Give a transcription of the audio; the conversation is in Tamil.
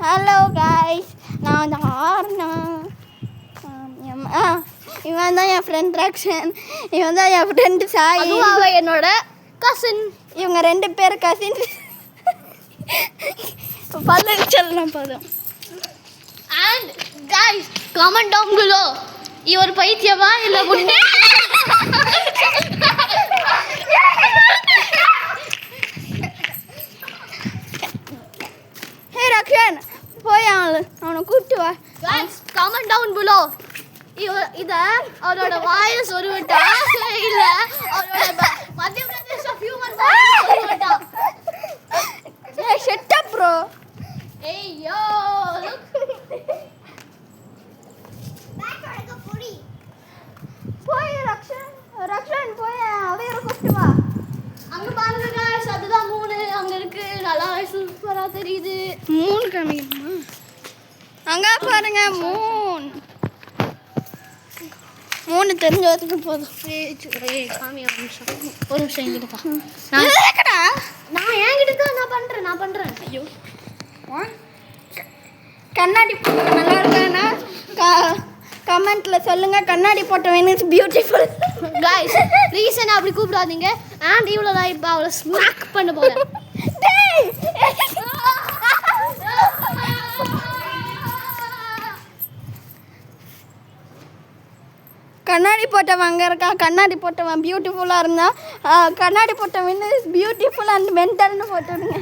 ஹலோ காய்ஸ், நான் வந்து ஆர்னா. இவன் தான் என் ஃப்ரெண்ட் ரக்ஷன், இவன் தான் என் ஃப்ரெண்டு சாய், அவன் என்னோட கசின். இவங்க 2 பேர் கசின். பல்லு சொல்லலாம் போதும். And guys, comment down below. இவர் பைத்தியமா இல்ல புண்ணே? ஹே ரக்ஷன், போய் அவனை கூப்பிட்டு வா. Guys, comment down below. இத அவரோட வாயில சொருவிட்டா இல்ல அவரோட மத்திய பிரதேச ஹியூமன் வாயில சொருவிட்டா. ஏய் ஷட் அப் ப்ரோ. ஏய் யோ போய் ரக்ஷன் போய் அவையரை கூப்பிட்டு வா. அங்க பாருங்க guys, அதுதான் 3 அங்க இருக்கு. நல்லா சூப்பரா தெரியுது. 3 காமிக்கணுமா? அங்க பாருங்க 3 தெரிஞ்சதுக்கு போதும். ஏய் காமி ஒரு நிமிஷம் இங்கிட்டு பா. எதுக்குடா? நான் என்கிட்ட தான் நான் பண்றேன். ஐயோ, கண்ணாடி போட்ட நல்லா இருக்கானா கமெண்ட்ல சொல்லுங்க. கண்ணாடி போட்டவன் இஸ் பியூட்டிஃபுல். guys, ப்ளீஸ் என்ன அப்படி கூப்பிடாதீங்க. and இவ்வளவு நான் இப்ப அவளை ஸ்மாக் பண்ண போறேன். டேய் கண்ணாடி போட்டவன் அங்கே இருக்கா. கண்ணாடி போட்டவன் பியூட்டிஃபுல்லாக இருந்தா கண்ணாடி போட்டவன் இஸ் பியூட்டிஃபுல் அண்ட் மென்டல்னு போட்டுவிடுங்க.